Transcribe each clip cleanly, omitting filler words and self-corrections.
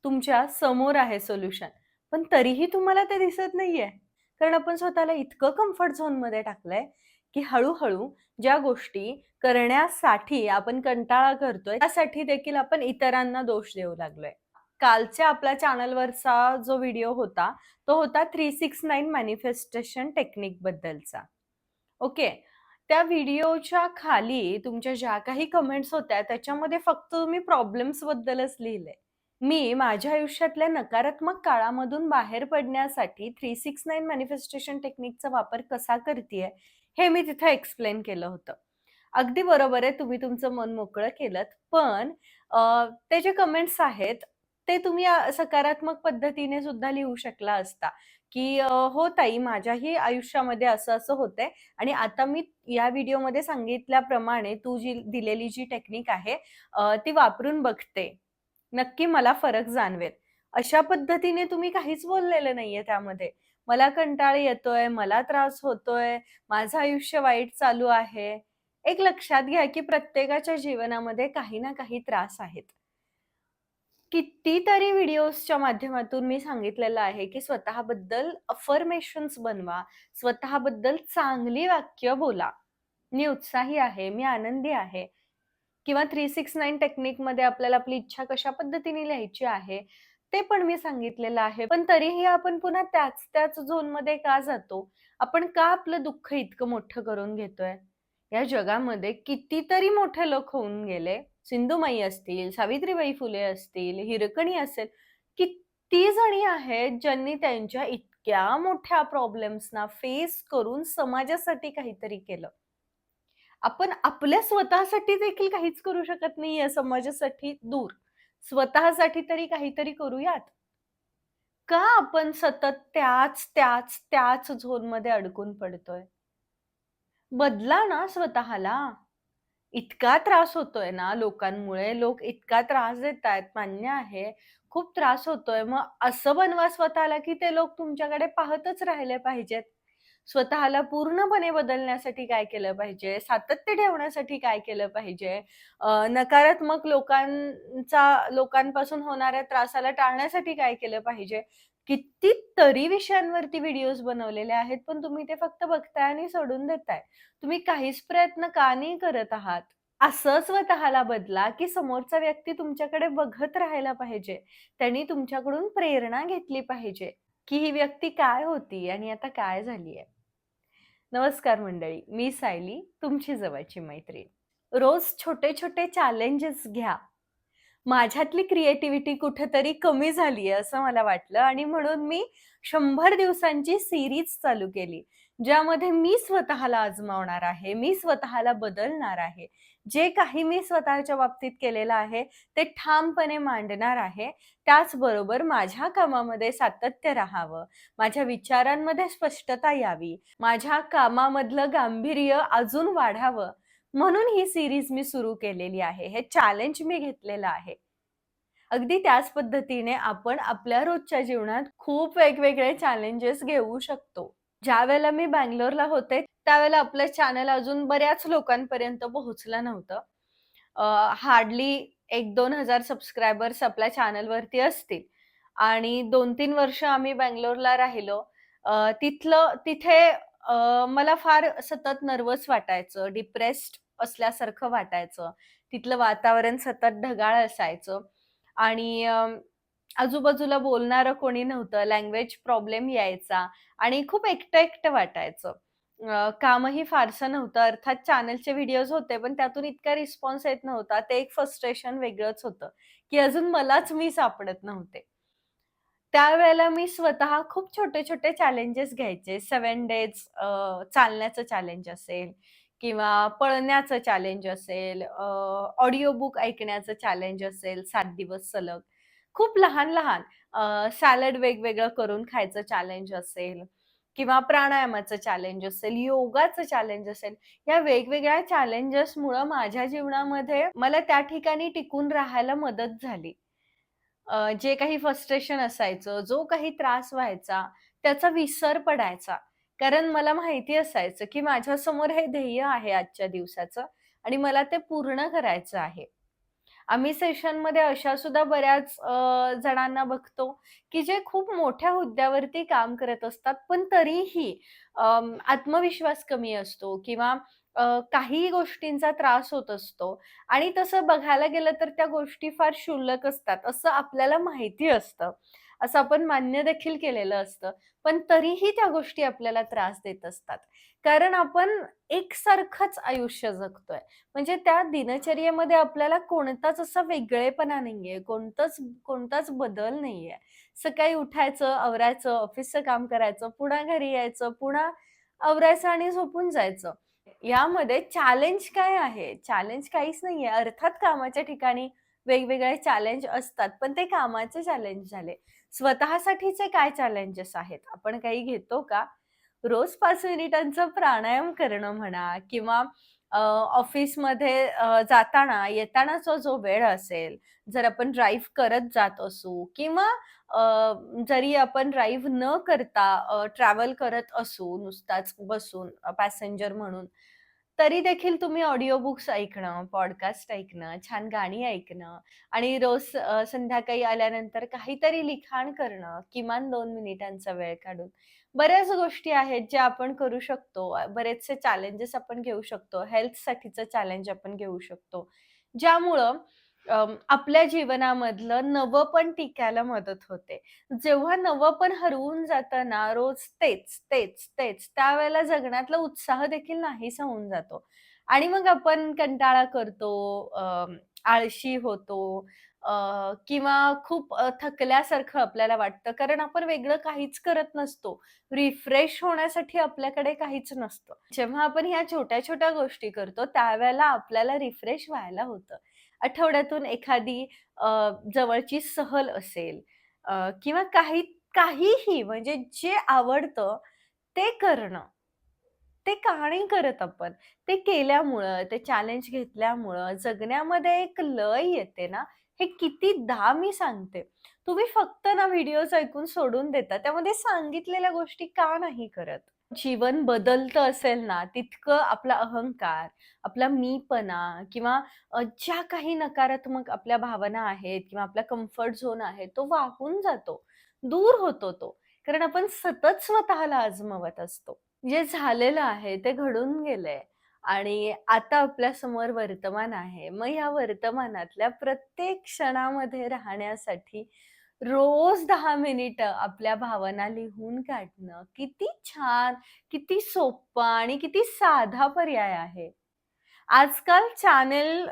तुमच्या समोर आहे सोल्युशन. पण तरीही तुम्हाला ते दिसत नाहीये. कारण आपण स्वतःला इतकं कम्फर्ट झोनमध्ये टाकलंय, की हळू-हळू ज्या गोष्टी करण्यासाठी आपण कंटाळा करतोय, त्यासाठी देखील आपण इतरांना दोष देऊ लागलोय. कालच्या आपल्या चॅनलवरचा जो व्हिडिओ होता, तो होता 369 मॅनिफेस्टेशन टेक्निक बद्दलचा. ओके. त्या व्हिडिओच्या खाली तुमच्या ज्या काही कमेंट्स होत्या, त्याच्यामध्ये फक्त तुम्ही प्रॉब्लेम्स बद्दलच लिहिलंय. मी माझ्या आयुष्यातल्या नकारात्मक काळामधून बाहेर पडण्यासाठी 369 मॅनिफेस्टेशन टेक्निकचा वापर कसा करतीये, हे मी तिथे एक्सप्लेन केलं होतं. अगदी बरोबर आहे, तुम्ही तुमचं मन मोकळं केलंत. पण ते जे कमेंट्स आहेत, ते तुम्ही सकारात्मक पद्धतीने सुद्धा लिहू शकला असता, की "हो ताई, माझ्याही आयुष्यामध्ये असं-असं होतंय आणि आता मी या व्हिडिओमध्ये सांगितल्याप्रमाणे तू जी दिलेली जी टेक्निक आहे ती वापरून बघते. नक्की मला फरक जाणवेल." अशा पद्धतीने तुम्ही काहीच बोललेलं नाहीये त्यामध्ये. मला कंटाळा येतोय, मला त्रास होतोय, माझं आयुष्य वाईट चालू आहे. एक लक्षात घ्या, की प्रत्येकाच्या जीवनामध्ये काही ना काही त्रास आहेत. कितीतरी व्हिडिओजच्या माध्यमातून मी सांगितलेलं आहे, की स्वतःबद्दल अफर्मेशन्स बनवा. स्वतःबद्दल चांगली वाक्य बोला. मी उत्साही आहे, मी आनंदी आहे किंवा 369 टेक्निकमध्ये आपल्याला आपली इच्छा कशा पद्धतीने लिहायची आहे, ते पण मी सांगितलेलं आहे. पण तरीही आपण पुन्हा त्याच झोनमध्ये का जातो? आपण का आपलं दुःख इतकं मोठं करून घेतोय? या जगामध्ये कितीतरी मोठे लोक होऊन गेले. सिंधुमाई असतील, सावित्रीबाई फुले असतील, हिरकणी असेल, किती जणी आहेत ज्यांनी त्यांच्या इतक्या मोठ्या प्रॉब्लेम्सना फेस करून समाजासाठी काहीतरी केलं. आपण आपल्या स्वतःसाठी देखील काहीच करू शकत नाहीये समाजासाठी दूर. स्वतःसाठी तरी काहीतरी करूयात. का आपण सतत त्याच झोनमध्ये अडकून पडतोय? बदला ना स्वतःला. इतका त्रास होतोय ना लोकांमुळे, लोक इतका त्रास देतायत, मान्य आहे. खूप त्रास होतोय. मग असं बनवा स्वतःला, की ते लोक तुमच्याकडे पाहतच राहिले पाहिजेत. स्वतःला पूर्णपणे बदलण्यासाठी काय केलं पाहिजे? सातत्य ठेवण्यासाठी काय केलं पाहिजे? नकारात्मक लोकांपासून होणाऱ्या त्रासाला टाळण्यासाठी काय केलं पाहिजे? कितीतरी विषयांवरती व्हिडिओज बनवलेले आहेत, पण तुम्ही ते फक्त बघताय आणि सोडून देताय. तुम्ही काहीच प्रयत्न का नाही करत आहात? असं स्वतःला बदला, की समोरचा व्यक्ती तुमच्याकडे बघत राहायला पाहिजे. त्यांनी तुमच्याकडून प्रेरणा घेतली पाहिजे, की ही व्यक्ती काय होती आणि आता काय झाली आहे. नमस्कार मंडळी, मी सायली, तुमची जवळची मैत्रीण. रोज छोटे-छोटे चॅलेंजेस घ्या. माझ्यातली क्रिएटिव्हिटी कुठेतरी कमी झाली आहे असं मला वाटलं आणि म्हणून मी 100 दिवसांची सीरीज चालू केली. ज्यामध्ये मी स्वतःला आजमावणार आहे, मी स्वतःला बदलणार आहे. जे काही मी स्वतःच्या बाबतीत केलेलं आहे, ते ठामपणे मांडणार आहे. त्याचबरोबर माझ्या कामामध्ये सातत्य राहावं, माझ्या विचारांमध्ये स्पष्टता यावी, माझ्या कामामधलं गांभीर्य अजून वाढावं, म्हणून ही सीरीज मी सुरू केलेली आहे. हे चॅलेंज मी घेतलेलं आहे. अगदी त्याच पद्धतीने आपण आपल्या रोजच्या जीवनात खूप वेगवेगळे चॅलेंजेस घेऊ शकतो. ज्यावेळेला मी बंगलोरला होते, त्यावेळेला आपलं चॅनल अजून बऱ्याच लोकांपर्यंत पोहोचलं नव्हतं. हार्डली 1-2 हजार सबस्क्रायबर्स आपल्या चॅनलवरती असतील आणि 2-3 वर्ष आम्ही बंगलोरला राहिलो. तिथे मला फार सतत नर्व्हस वाटायचं, डिप्रेस्ड असल्यासारखं वाटायचं. तिथलं वातावरण सतत ढगाळ असायचं आणि आजूबाजूला बोलणारं कोणी नव्हतं. लँग्वेज प्रॉब्लेम यायचा आणि खूप एकटं-एकटं वाटायचं. कामही फारसं नव्हतं. अर्थात चॅनलचे व्हिडिओज होते, पण त्यातून इतका रिस्पॉन्स येत नव्हता. ते एक फ्रस्ट्रेशन वेगळंच होतं, की अजून मलाच मी सापडत नव्हते. त्यावेळेला मी स्वतः खूप छोटे-छोटे चॅलेंजेस घ्यायचे. 7 डेज चालण्याचं चॅलेंज असेल किंवा पळण्याचं चॅलेंज असेल, ऑडिओ बुक ऐकण्याचं चॅलेंज असेल 7 दिवस सलग. खूप लहान-लहान सॅलड वेगवेगळं करून खायचं चॅलेंज असेल किंवा प्राणायामाचं चॅलेंज असेल, योगाचं चॅलेंज असेल. या वेगवेगळ्या चॅलेंजेसमुळं माझ्या जीवनामध्ये मला त्या ठिकाणी टिकून राहायला मदत झाली. जे काही फ्रस्ट्रेशन असायचं, जो काही त्रास व्हायचा, त्याचा विसर पडायचा. कारण मला माहिती असायचं, की माझ्यासमोर हे ध्येय आहे आजच्या दिवसाचं आणि मला ते पूर्ण करायचं आहे. आम्ही सेशनमध्ये अशा सुद्धा बऱ्याच जणांना बघतो, की जे खूप मोठ्या हुद्द्यावरती काम करत असतात, पण तरीही आत्मविश्वास कमी असतो किंवा काही गोष्टींचा त्रास होत असतो आणि तसं बघायला गेलं तर त्या गोष्टी फार क्षुल्लक असतात, असं आपल्याला माहिती असतं. असं आपण मान्य देखील केलेलं असतं. पण तरीही त्या गोष्टी आपल्याला त्रास देत असतात. कारण आपण एकसारखंच आयुष्य जगतोय. म्हणजे त्या दिनचर्येमध्ये आपल्याला कोणताच असा वेगळेपणा नाहीये, कोणताच बदल नाहीये. सकाळी उठायचं, आवरायचं, ऑफिसचं काम करायचं, पुन्हा घरी यायचं, पुन्हा आवरायचं आणि झोपून जायचं. यामध्ये चॅलेंज काय आहे? चॅलेंज काहीच नाहीये. अर्थात कामाच्या ठिकाणी वेगवेगळे चॅलेंज असतात, पण ते कामाचे चॅलेंज झाले. स्वतःसाठीचे काय चॅलेंजेस आहेत? आपण काही घेतो का? रोज 5 मिनिटांचा प्राणायाम करणं म्हणा किंवा ऑफिसमध्ये जाताना, येतानाचा जो वेळ असेल, जर आपण ड्राईव्ह करत जात असू किंवा जरी आपण ड्राईव्ह न करता ट्रॅव्हल करत असू नुसताच बसून पॅसेंजर म्हणून, तरी देखील तुम्ही ऑडिओ बुक्स ऐकणं, पॉडकास्ट ऐकणं, छान गाणी ऐकणं आणि रोज संध्याकाळी आल्यानंतर काहीतरी लिखाण करणं, किमान 2 मिनिटांचा वेळ काढून. बऱ्याच गोष्टी आहेत ज्या आपण करू शकतो. बरेचसे चॅलेंजेस आपण घेऊ शकतो. हेल्थसाठीचं चॅलेंज आपण घेऊ शकतो. ज्यामुळं आपल्या जीवनामधलं नवं टिकायला मदत होते. जेव्हा नवं हरवून जातं ना, रोज तेच, तेच, तेच, त्यावेळेला जगण्यातला उत्साह देखील नाहीसा होऊन जातो. आणि मग आपण कंटाळा करतो, आळशी होतो किंवा खूप थकल्यासारखं आपल्याला वाटतं. कारण आपण वेगळं काहीच करत नसतो. रिफ्रेश होण्यासाठी आपल्याकडे काहीच नसतं. जेव्हा आपण ह्या छोट्या-छोट्या गोष्टी करतो, त्यावेळेला आपल्याला रिफ्रेश व्हायला होतं. आठवड्यातून एखादी जवळची सहल असेल किंवा काहीही म्हणजे जे आवडतं ते करणं. ते का नाही करत आपण? ते केल्यामुळं, ते चॅलेंज घेतल्यामुळं जगण्यामध्ये एक लय येते ना, हे कितीदा मी सांगते. तुम्ही फक्त ना व्हिडिओज ऐकून सोडून देता. त्यामध्ये सांगितलेल्या गोष्टी का नाही करत? जीवन बदलतं असेल ना, तितकं आपला अहंकार, आपला मीपणा किंवा ज्या काही नकारात्मक आपल्या भावना आहेत किंवा आपला कम्फर्ट झोन आहे, तो वाहून जातो. दूर होतो तो. कारण आपण सतत स्वतःला आजमावत असतो. जे झालेलं आहे ते घडून गेलंय आणि आता आपल्यासमोर वर्तमान आहे. मग ह्या वर्तमानातल्या प्रत्येक क्षणामध्ये राहण्यासाठी रोज 10 मिनिटं आपल्या भावना लिहून काढणं किती छान, किती सोप्पा आणि किती साधा पर्याय आहे. आजकाल चॅनेल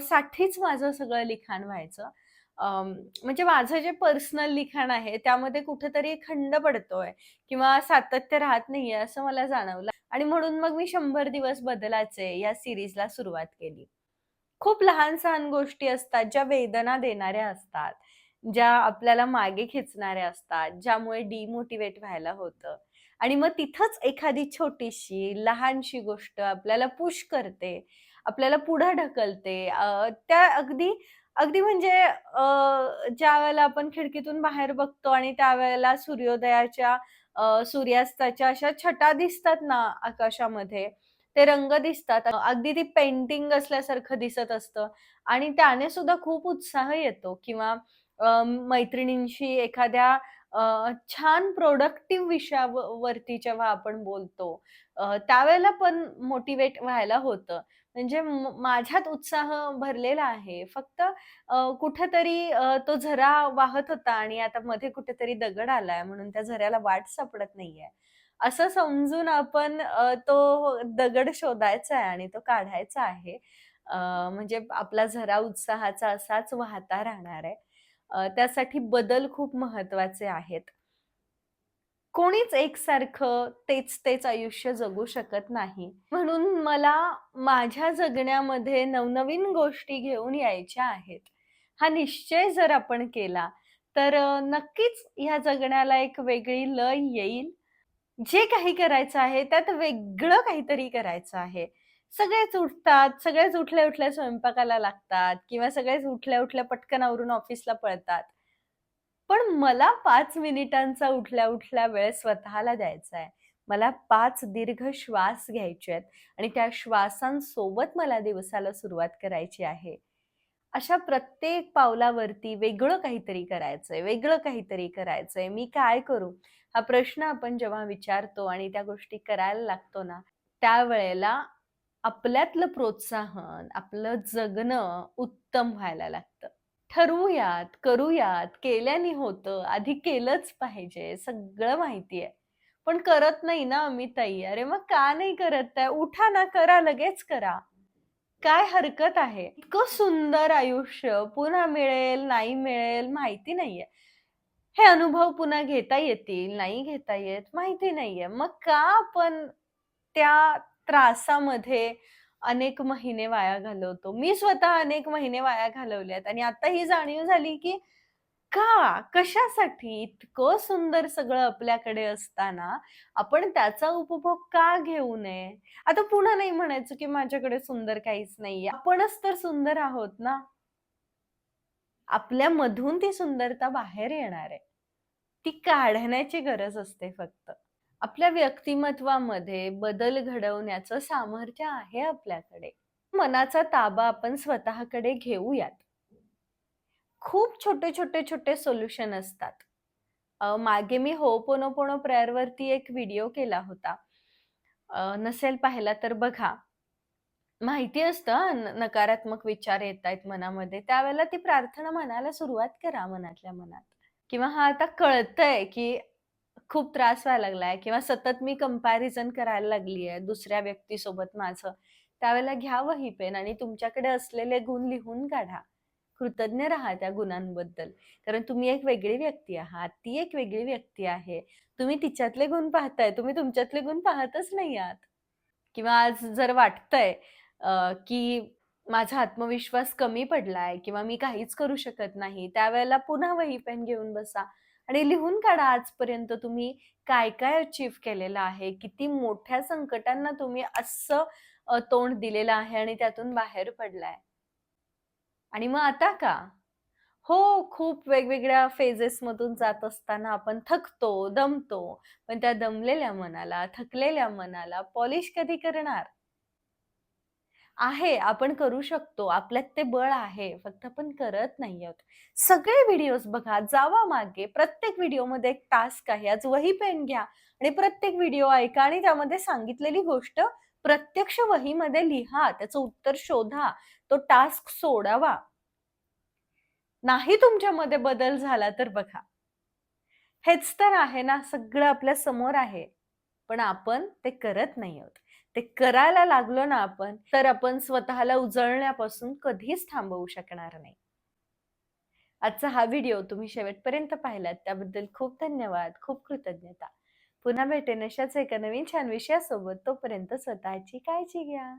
साठीच माझं सगळं लिखाण व्हायचं. म्हणजे माझं जे पर्सनल लिखाण आहे त्यामध्ये कुठेतरी खंड पडतोय किंवा सातत्य राहत नाहीये असं मला जाणवलं आणि म्हणून मग मी 100 दिवस बदलाचे या सीरीजला सुरुवात केली. खूप लहान-सहान गोष्टी असतात, ज्या वेदना देणाऱ्या असतात, ज्या आपल्याला मागे खेचणाऱ्या असतात, ज्यामुळे डिमोटिव्हेट व्हायला होतं. आणि मग तिथंच एखादी छोटीशी, लहानशी गोष्ट आपल्याला पुश करते, आपल्याला पुढं ढकलते. त्या अगदी अगदी म्हणजे ज्यावेळेला आपण खिडकीतून बाहेर बघतो आणि त्यावेळेला सूर्यास्ताच्या अशा छटा दिसतात ना आकाशामध्ये, ते रंग दिसतात. अगदी ती पेंटिंग असल्यासारखं दिसत असतं आणि त्याने सुद्धा खूप उत्साह येतो किंवा मैत्रिणींशी एखाद्या छान प्रोडक्टिव्ह वरती जेव्हा आपण बोलतो, त्यावेळेला पण मोटिव्हेट व्हायला होतं. म्हणजे माझ्यात उत्साह भरलेला आहे. फक्त कुठेतरी तो झरा वाहत होता आणि आता मध्ये कुठेतरी दगड आलाय म्हणून त्या झऱ्याला वाट सापडत नाहीये. असं समजून आपण तो दगड शोधायचा आहे आणि तो काढायचा आहे. म्हणजे आपला झरा उत्साहाचा असाच वाहता राहणार आहे. त्यासाठी बदल खूप महत्त्वाचे आहेत. कोणीच एकसारखं तेच आयुष्य जगू शकत नाही. म्हणून मला माझ्या जगण्यामध्ये नवनवीन गोष्टी घेऊन यायच्या आहेत. हा निश्चय जर आपण केला, तर नक्कीच ह्या जगण्याला एक वेगळी लय येईल. जे काही करायचं आहे, त्यात वेगळं काहीतरी करायचं आहे. सगळेच उठतात, सगळेच उठल्या-उठल्या स्वयंपाकाला लागतात किंवा सगळेच उठल्या-उठल्या पटकन आवरून ऑफिसला पळतात. पण मला 5 मिनिटांचा उठल्या-उठल्या वेळ स्वतःला द्यायचा आहे. मला 5 दीर्घ श्वास घ्यायचे आहेत आणि त्या श्वासांसोबत मला दिवसाला सुरुवात करायची आहे. अशा प्रत्येक पावलावरती वेगळं काहीतरी करायचंय, वेगळं काहीतरी करायचंय, मी काय करू? हा प्रश्न आपण जेव्हा विचारतो आणि त्या गोष्टी करायला लागतो ना, त्यावेळेला आपल्यातलं प्रोत्साहन, आपलं जगणं उत्तम व्हायला लागतं. ठरवूयात, करूयात, केल्याने होतं, आधी केलंच पाहिजे, सगळं माहिती आहे. पण करत नाही ना मी ताई. अरे मग का नाही करत आहे? उठा ना, करा, लगेच करा. काय हरकत आहे? इतकं सुंदर आयुष्य पुन्हा मिळेल, नाही मिळेल माहिती नाहीये. हे अनुभव पुन्हा घेता येतील, नाही घेता येत माहिती नाहीये. मग का आपण त्या त्रासामध्ये अनेक महिने वाया घालवतो? मी स्वतः अनेक महिने वाया घालवलेत आणि आता ही जाणीव झाली, की का? कशासाठी? इतकं सुंदर सगळं आपल्याकडे असताना आपण त्याचा उपभोग का घेऊ नये? आता पुन्हा नाही म्हणायचं, की माझ्याकडे सुंदर काहीच नाहीये. आपणच तर सुंदर आहोत ना. आपल्यामधून ती सुंदरता बाहेर येणार आहे. ती काढण्याची गरज असते फक्त. आपल्या व्यक्तिमत्वामध्ये बदल घडवण्याचं सामर्थ्य आहे आपल्याकडे. मनाचा ताबा आपण स्वतःकडे घेऊयात. खूप छोटे-छोटे सोल्युशन असतात. मागे मी होपोनोपोनो प्रेयरवरती एक व्हिडिओ केला होता. नसेल पाहिला तर बघा. माहिती असतं नकारात्मक विचार येतायत मनामध्ये, त्यावेळेला ती प्रार्थना म्हणायला सुरुवात करा मनातल्या मनात. किंवा हां, आता कळतंय, की खूप त्रास व्हायला लागलाय किंवा सतत मी कंपॅरिझन करायला लागलीये दुसऱ्या व्यक्तीसोबत माझं. त्यावेळेला घ्या वही पेन आणि तुमच्याकडे असलेले गुण लिहून काढा. कृतज्ञ राहा त्या गुणांबद्दल. कारण तुम्ही एक वेगळी व्यक्ती आहात. ती एक वेगळी व्यक्ती आहे. तुम्ही तिच्यातले गुण पाहताय. तुम्ही तुमच्यातले गुण पाहतच नाही आहात. किंवा आज जर वाटतंय की माझा आत्मविश्वास कमी पडलाय किंवा मी काहीच करू शकत नाही, त्यावेळेला पुन्हा वही पेन घेऊन बसा आणि लिहून काढा आजपर्यंत तुम्ही काय-काय अचीव्ह केलेलं आहे. किती मोठ्या संकटांना तुम्ही असं तोंड दिलेलं आहे आणि त्यातून बाहेर पडलाय. आणि मग आता का? हो, खूप वेगवेगळ्या फेजेसमधून जात असताना आपण थकतो, दमतो. पण त्या दमलेल्या मनाला, थकलेल्या मनाला पॉलिश कधी करणार? आहे, आपण करू शकतो. आपल्यात ते बळ आहे. फक्त आपण करत नाही आहोत. सगळे व्हिडिओज बघा, जावा मागे. प्रत्येक व्हिडिओमध्ये एक टास्क आहे. आज वही पेन घ्या आणि प्रत्येक व्हिडिओ ऐका आणि त्यामध्ये सांगितलेली गोष्ट प्रत्यक्ष वहीमध्ये लिहा. त्याचं उत्तर शोधा. तो टास्क सोडवा. नाही तुमच्यामध्ये बदल झाला तर बघा. हेच तर आहे ना, सगळं आपल्या समोर आहे. पण आपण ते करत नाही आहोत. ते करायला लागलो ना आपण, तर आपण स्वतःला उजळण्यापासून कधीच थांबवू शकणार नाही. आजचा हा व्हिडिओ तुम्ही शेवटपर्यंत पाहिलात त्याबद्दल खूप धन्यवाद. खूप कृतज्ञता. पुन्हा भेटेन अशाच एका नवीन छान विषयासोबत. तोपर्यंत स्वतःची काळजी घ्या.